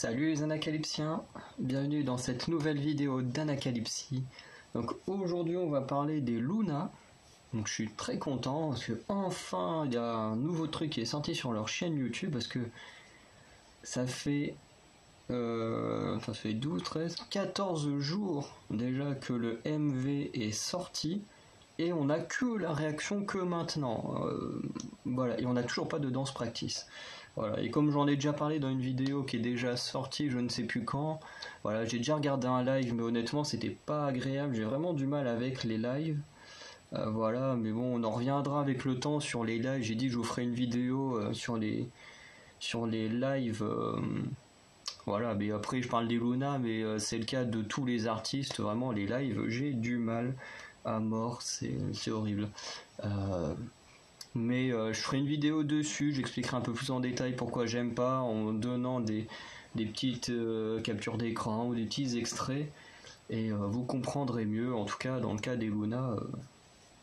Salut les anacalypsiens, bienvenue dans cette nouvelle vidéo d'Anacalypsie. Donc aujourd'hui on va parler des Luna. Donc je suis très content parce que enfin il y a un nouveau truc qui est sorti sur leur chaîne YouTube parce que ça fait 12, 13, 14 jours déjà que le MV est sorti et on n'a que la réaction que maintenant. Voilà, et on n'a toujours pas de danse practice. Voilà, et comme j'en ai déjà parlé dans une vidéo qui est déjà sortie, je ne sais plus quand, voilà, j'ai déjà regardé un live, mais honnêtement, c'était pas agréable. J'ai vraiment du mal avec les lives. Voilà, mais bon, on en reviendra avec le temps sur les lives. J'ai dit que je vous ferai une vidéo sur les lives. Voilà, mais après, je parle des Luna, mais c'est le cas de tous les artistes. Vraiment, les lives, j'ai du mal à mort, c'est horrible. Mais je ferai une vidéo dessus, j'expliquerai un peu plus en détail pourquoi j'aime pas, en donnant des petites captures d'écran ou des petits extraits, et vous comprendrez mieux. En tout cas, dans le cas des Luna,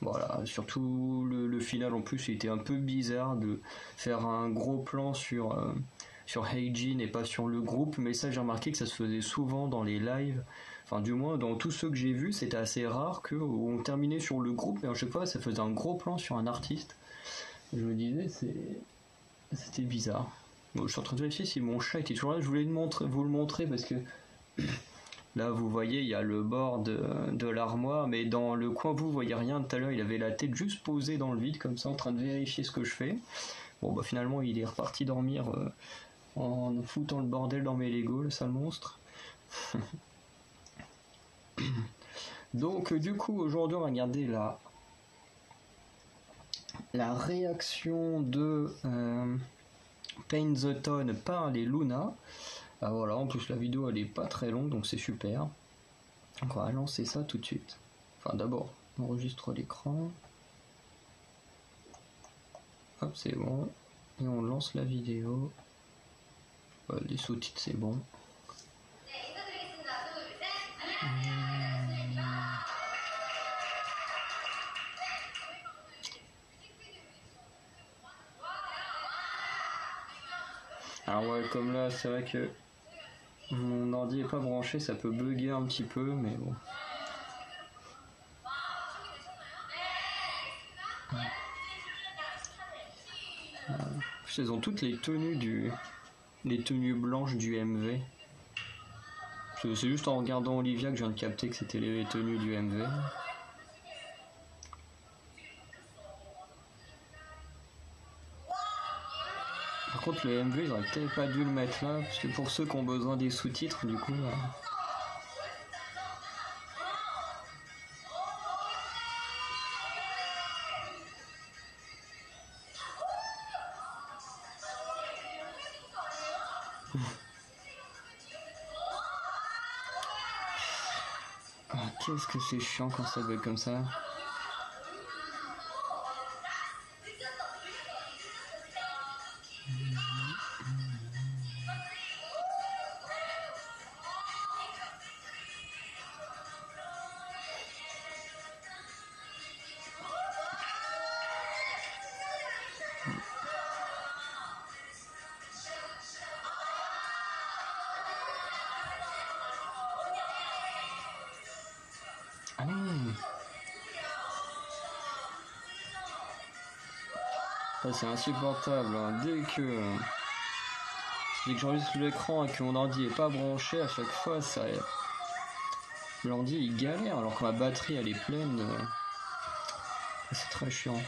voilà, surtout le final en plus, il était un peu bizarre de faire un gros plan sur Heijin et pas sur le groupe, mais ça j'ai remarqué que ça se faisait souvent dans les lives. Enfin, du moins, dans tous ceux que j'ai vus, c'était assez rare qu'on terminait sur le groupe, mais à chaque fois, ça faisait un gros plan sur un artiste. Je me disais, c'était bizarre. Bon, je suis en train de vérifier si mon chat était toujours là. Je voulais vous le montrer parce que là, vous voyez, il y a le bord de l'armoire, mais dans le coin, vous voyez rien. Tout à l'heure, il avait la tête juste posée dans le vide, comme ça, en train de vérifier ce que je fais. Bon, bah finalement, il est reparti dormir en foutant le bordel dans mes Lego, le sale monstre. Donc, du coup, aujourd'hui, on va regarder la réaction de Paint the Town par les Luna. Ah, voilà, en plus la vidéo elle est pas très longue donc c'est super. Donc on va lancer ça tout de suite. Enfin d'abord on enregistre l'écran. Hop, c'est bon. Et on lance la vidéo. Les sous-titres c'est bon. Alors ouais, comme là c'est vrai que mon ordi est pas branché, ça peut bugger un petit peu, mais bon. Elles ont toutes les tenues blanches du MV. C'est juste en regardant Olivia que je viens de capter que c'était les tenues du MV. Par contre le MV ils auraient peut-être pas dû le mettre là, parce que pour ceux qui ont besoin des sous-titres du coup... Qu'est-ce que c'est chiant quand ça bug comme ça. Ah non. Ça c'est insupportable, hein. Dès que j'enregistre l'écran et que mon ordi est pas branché, à chaque fois ça... L'ordi il galère alors que ma batterie elle est pleine. C'est très chiant.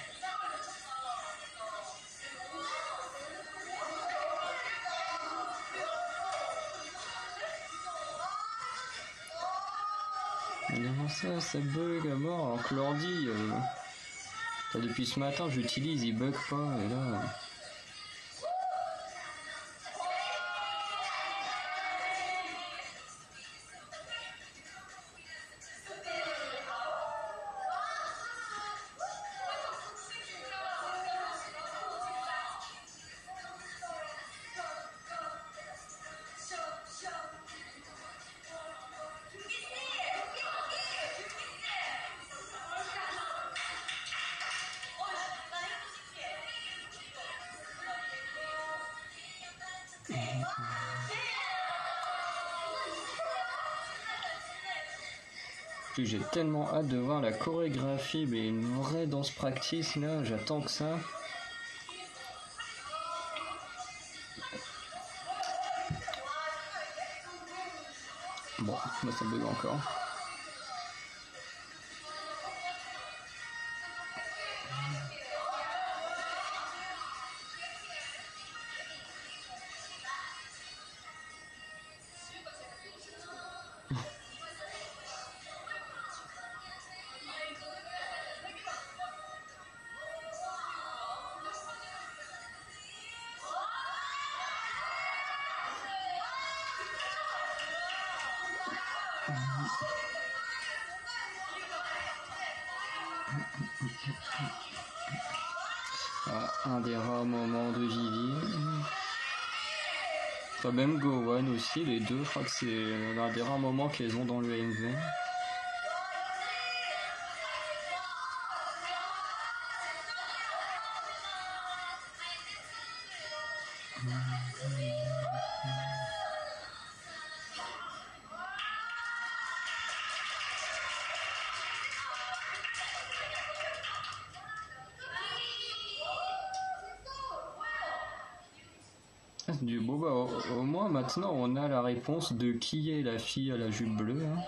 Comment ça bug à mort alors que l'ordi... depuis ce matin j'utilise, il bug pas et là... Puis j'ai tellement hâte de voir la chorégraphie, mais une vraie danse practice là, j'attends que ça. Bon, là ça bug encore. Ah, un des rares moments de Vivi. Enfin, même Gowan aussi, les deux, je crois que c'est l'un des rares moments qu'elles ont dans le MV. Du beau, bah, au moins maintenant on a la réponse de qui est la fille à la jupe bleue. Hein.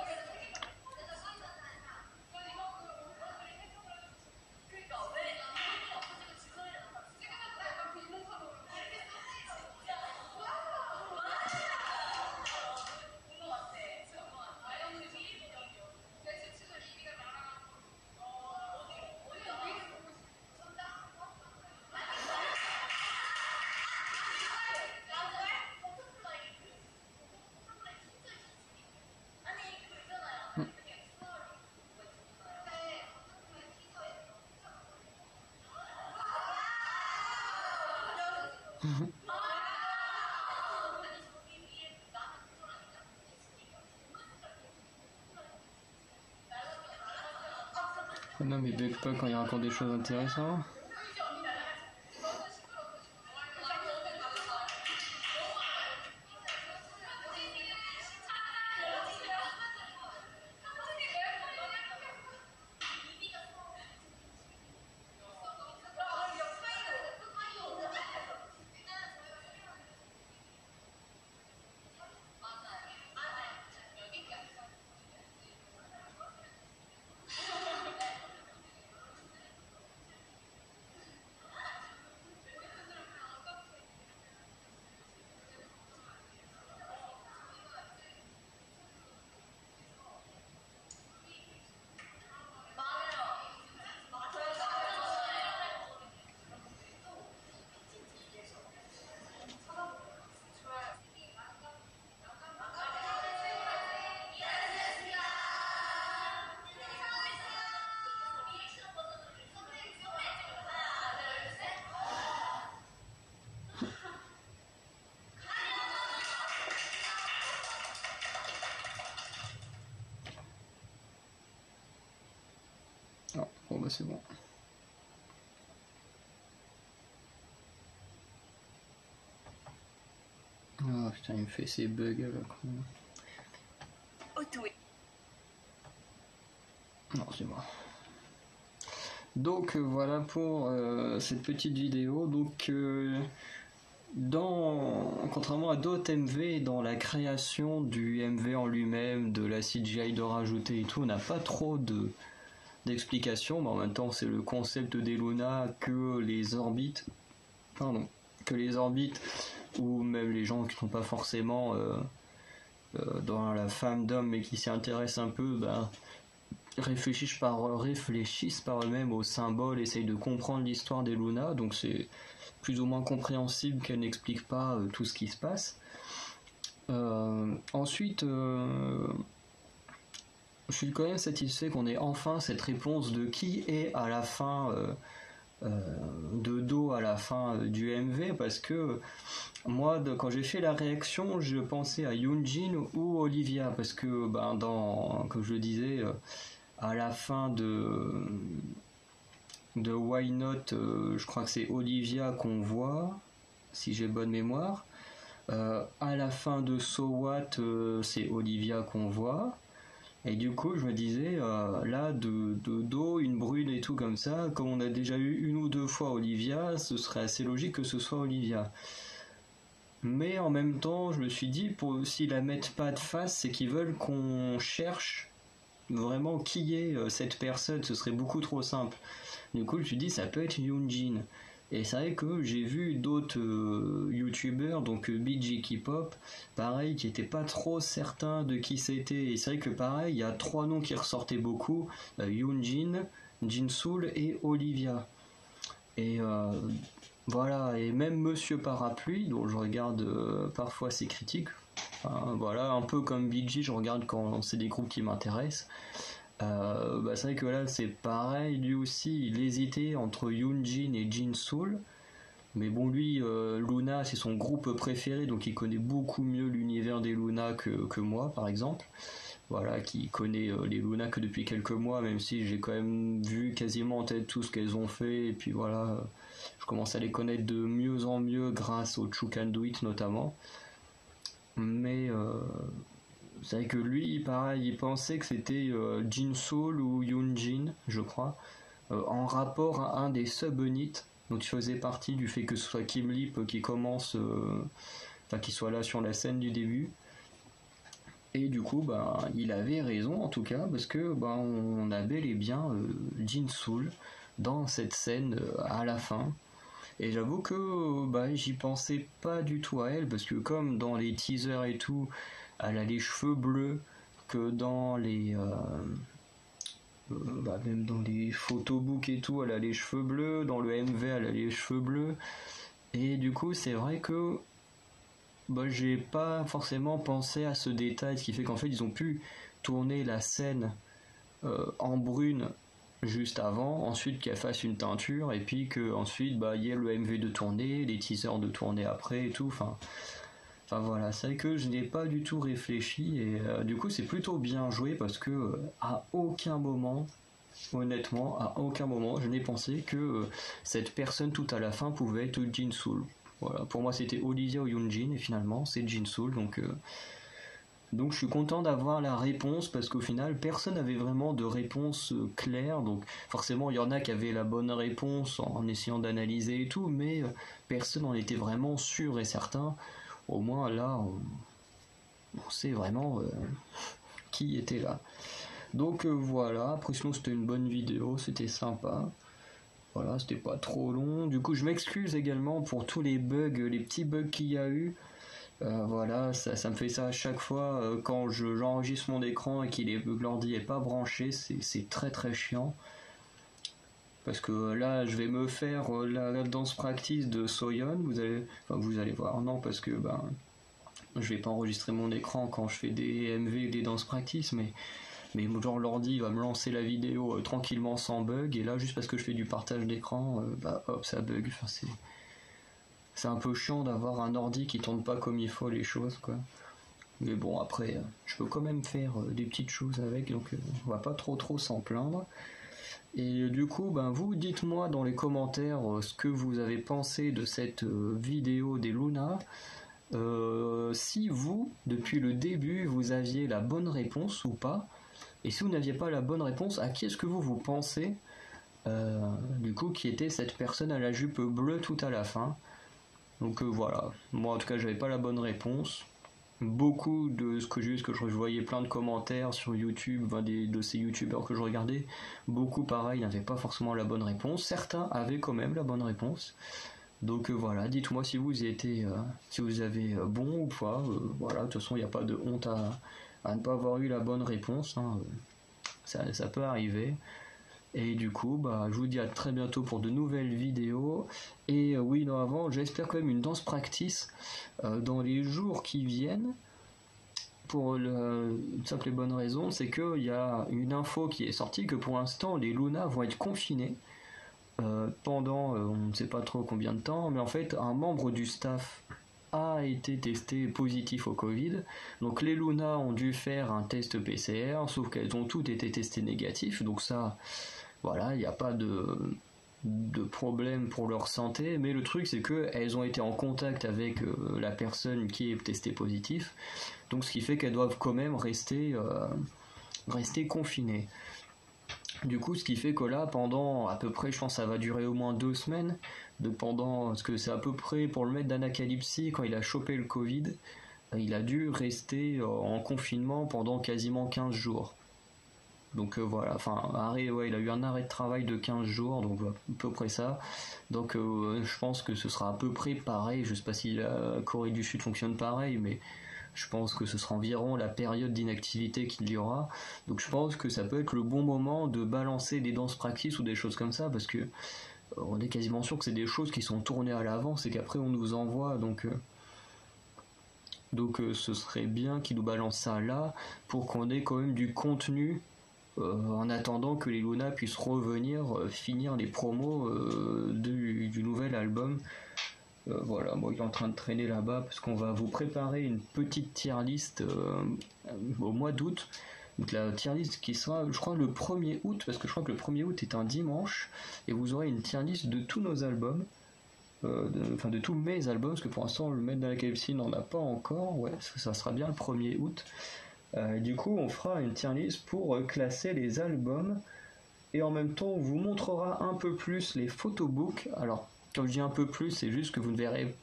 Non mais bug pas quand il raconte des choses intéressantes. Ah, bon bah c'est bon. Ah putain, il me fait ces bugs là. Non, c'est bon. Donc voilà pour cette petite vidéo. Donc contrairement à d'autres MV, dans la création du MV en lui-même, de la CGI de rajouter et tout, on n'a pas trop d'explications, mais en même temps c'est le concept des Luna que les orbites, ou même les gens qui sont pas forcément dans la femme d'homme mais qui s'y intéressent un peu, réfléchissent par eux-mêmes aux symboles, essayent de comprendre l'histoire des Luna, donc c'est plus ou moins compréhensible qu'elle n'explique pas tout ce qui se passe. Ensuite, je suis quand même satisfait qu'on ait enfin cette réponse de qui est à la fin de Do à la fin du MV, parce que moi quand j'ai fait la réaction je pensais à Yoonjin ou Olivia, parce que comme je le disais, à la fin de Why Not, je crois que c'est Olivia qu'on voit, si j'ai bonne mémoire. À la fin de So What, c'est Olivia qu'on voit. Et du coup, je me disais, là, de dos, une brune et tout comme ça, comme on a déjà eu une ou deux fois Olivia, ce serait assez logique que ce soit Olivia. Mais en même temps, je me suis dit, s'ils la mettent pas de face, c'est qu'ils veulent qu'on cherche vraiment qui est cette personne, ce serait beaucoup trop simple. Du coup, je me suis dit, ça peut être Yoonjin. Et c'est vrai que j'ai vu d'autres youtubeurs, donc BG K-pop, pareil, qui n'étaient pas trop certains de qui c'était. Et c'est vrai que pareil, il y a trois noms qui ressortaient beaucoup, Yoonjin, Jinsoul et Olivia. Et voilà, et même Monsieur Parapluie, dont je regarde parfois ses critiques, enfin, voilà, un peu comme BG, je regarde quand c'est des groupes qui m'intéressent. C'est vrai que là c'est pareil, lui aussi il hésitait entre Yoonjin et Jinsoul, mais bon lui Luna c'est son groupe préféré donc il connaît beaucoup mieux l'univers des Luna que moi par exemple, voilà, qui connaît les Luna que depuis quelques mois, même si j'ai quand même vu quasiment en tête tout ce qu'elles ont fait, et puis voilà, je commence à les connaître de mieux en mieux grâce au Choo Can Do It notamment, mais c'est vrai que lui, pareil, il pensait que c'était Jinsoul ou Yoonjin, je crois, en rapport à un des sub-units, donc il faisait partie du fait que ce soit Kim Lip qui commence, enfin qui soit là sur la scène du début. Et du coup, il avait raison en tout cas, parce que on a bel et bien Jinsoul dans cette scène à la fin. Et j'avoue que j'y pensais pas du tout à elle, parce que comme dans les teasers et tout, elle a les cheveux bleus, que dans les même dans les photobooks et tout, elle a les cheveux bleus, dans le MV elle a les cheveux bleus, et du coup c'est vrai que j'ai pas forcément pensé à ce détail, ce qui fait qu'en fait ils ont pu tourner la scène en brune juste avant, ensuite qu'elle fasse une teinture, et puis que ensuite il y ait le MV de tourner, les teasers de tourner après et tout, enfin voilà, c'est vrai que je n'ai pas du tout réfléchi, et du coup c'est plutôt bien joué, parce que à aucun moment, honnêtement, à aucun moment je n'ai pensé que cette personne tout à la fin pouvait être Jinsoul. Voilà, pour moi c'était Olivia ou Yoonjin, et finalement c'est Jinsoul, donc je suis content d'avoir la réponse, parce qu'au final personne n'avait vraiment de réponse claire, donc forcément il y en a qui avaient la bonne réponse en essayant d'analyser et tout, mais personne n'en était vraiment sûr et certain. Au moins là on sait vraiment qui était là. Donc voilà, après sinon c'était une bonne vidéo, c'était sympa. Voilà, c'était pas trop long. Du coup je m'excuse également pour tous les bugs, les petits bugs qu'il y a eu. Voilà, ça me fait ça à chaque fois quand j'enregistre mon écran et que l'ordi est pas branché, c'est très très chiant. Parce que là, je vais me faire la danse practice de Soyeon, vous allez voir, non, parce que je vais pas enregistrer mon écran quand je fais des MV et des danses practice, mais genre l'ordi va me lancer la vidéo tranquillement sans bug, et là, juste parce que je fais du partage d'écran, hop, ça bug. Enfin, c'est un peu chiant d'avoir un ordi qui tourne pas comme il faut les choses, quoi. Mais bon, après, je peux quand même faire des petites choses avec, donc on va pas trop s'en plaindre. Et du coup, vous dites-moi dans les commentaires ce que vous avez pensé de cette vidéo des Luna. Si vous, depuis le début, vous aviez la bonne réponse ou pas. Et si vous n'aviez pas la bonne réponse, à qui est-ce que vous pensez du coup, qui était cette personne à la jupe bleue tout à la fin. Donc voilà, moi en tout cas j'avais pas la bonne réponse. Beaucoup de ce que j'ai vu, ce que je voyais plein de commentaires sur YouTube, de ces youtubeurs que je regardais, beaucoup pareil n'avaient pas forcément la bonne réponse. Certains avaient quand même la bonne réponse. Donc voilà, dites-moi si vous si vous avez bon ou pas. Voilà, de toute façon il n'y a pas de honte à ne pas avoir eu la bonne réponse, hein. Ça peut arriver. Et du coup, je vous dis à très bientôt pour de nouvelles vidéos. Et oui, non, avant, j'espère quand même une danse practice dans les jours qui viennent. Pour une simple et bonne raison, c'est qu'il y a une info qui est sortie que pour l'instant, les Luna vont être confinés pendant on ne sait pas trop combien de temps. Mais en fait, un membre du staff a été testé positif au Covid. Donc les Luna ont dû faire un test PCR, sauf qu'elles ont toutes été testées négatives. Donc ça... Voilà, il n'y a pas de problème pour leur santé, mais le truc c'est qu'elles ont été en contact avec la personne qui est testée positif, donc ce qui fait qu'elles doivent quand même rester rester confinés. Du coup, ce qui fait que là, pendant à peu près, je pense que ça va durer au moins 2 semaines, parce que c'est à peu près pour le maître d'Anacalypsie, quand il a chopé le Covid, il a dû rester en confinement pendant quasiment 15 jours. Donc voilà, enfin, il a eu un arrêt de travail de 15 jours, donc à peu près ça. Donc je pense que ce sera à peu près pareil, je sais pas si la Corée du Sud fonctionne pareil, mais je pense que ce sera environ la période d'inactivité qu'il y aura. Donc je pense que ça peut être le bon moment de balancer des danses practice ou des choses comme ça, parce que on est quasiment sûr que c'est des choses qui sont tournées à l'avance et qu'après on nous envoie, donc ce serait bien qu'ils nous balancent ça là pour qu'on ait quand même du contenu en attendant que les Luna puissent revenir finir les promos du nouvel album. Voilà, moi il est en train de traîner là-bas parce qu'on va vous préparer une petite tier list au mois d'août. Donc la tier list qui sera, je crois, le 1er août, parce que je crois que le 1er août est un dimanche, et vous aurez une tier list de tous nos albums. De tous mes albums, parce que pour l'instant le maître d'Anacalypsie n'en a pas encore. Ouais, ça sera bien le 1er août. Du coup, on fera une tier list pour classer les albums, et en même temps, on vous montrera un peu plus les photobooks. Alors, quand je dis un peu plus, c'est juste que vous ne verrez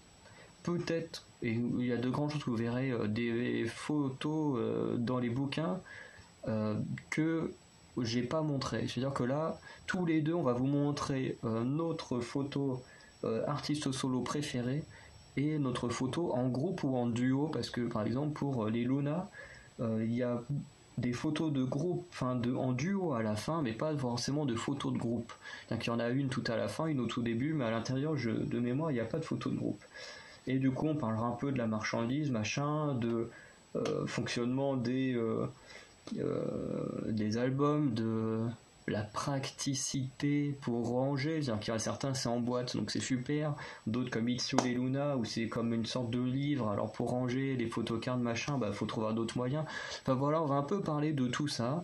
peut-être, et il y a de grandes chances que vous verrez des photos dans les bouquins que j'ai pas montré. C'est-à-dire que là, tous les deux, on va vous montrer notre photo artiste solo préféré et notre photo en groupe ou en duo, parce que par exemple pour les Luna, il y a des photos de groupe, en duo à la fin, mais pas forcément de photos de groupe. Donc il y en a une tout à la fin, une au tout début, mais à l'intérieur, de mémoire, il n'y a pas de photo de groupe. Et du coup, on parlera un peu de la marchandise, machin, de fonctionnement des albums, de la praticité pour ranger, c'est-à-dire qu'il y a certains c'est en boîte donc c'est super, d'autres comme Itsu et Luna où c'est comme une sorte de livre, alors pour ranger les photocards machin, faut trouver d'autres moyens. Enfin voilà, on va un peu parler de tout ça,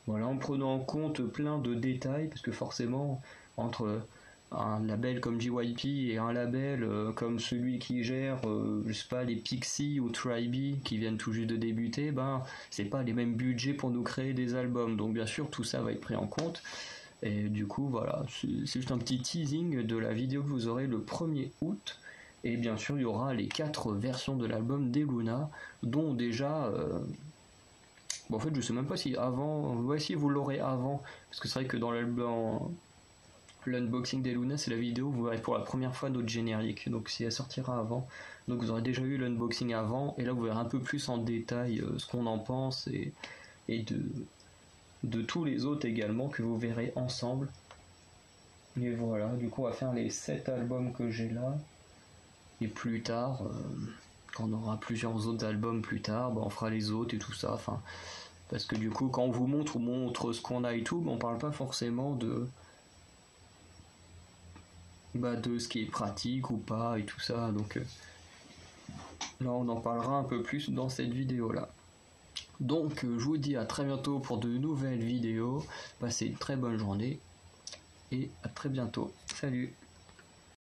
voilà, en prenant en compte plein de détails, parce que forcément entre un label comme JYP et un label comme celui qui gère je sais pas, les Pixies ou Tribe qui viennent tout juste de débuter, c'est pas les mêmes budgets pour nous créer des albums, donc bien sûr tout ça va être pris en compte. Et du coup voilà, c'est juste un petit teasing de la vidéo que vous aurez le 1er août. Et bien sûr il y aura les 4 versions de l'album des Luna, dont déjà en fait je sais même pas si avant, ouais, si vous l'aurez avant, parce que c'est vrai que dans l'album, l'unboxing des Luna, c'est la vidéo où vous verrez pour la première fois notre générique, donc si elle sortira avant, donc vous aurez déjà eu l'unboxing avant, et là vous verrez un peu plus en détail ce qu'on en pense, et de tous les autres également que vous verrez ensemble. Et voilà, du coup on va faire les 7 albums que j'ai là, et plus tard, quand on aura plusieurs autres albums plus tard, on fera les autres et tout ça, parce que du coup quand on vous montre ce qu'on a et tout, on parle pas forcément de ce qui est pratique ou pas et tout ça, donc là on en parlera un peu plus dans cette vidéo là. Donc je vous dis à très bientôt pour de nouvelles vidéos, passez une très bonne journée et à très bientôt, salut.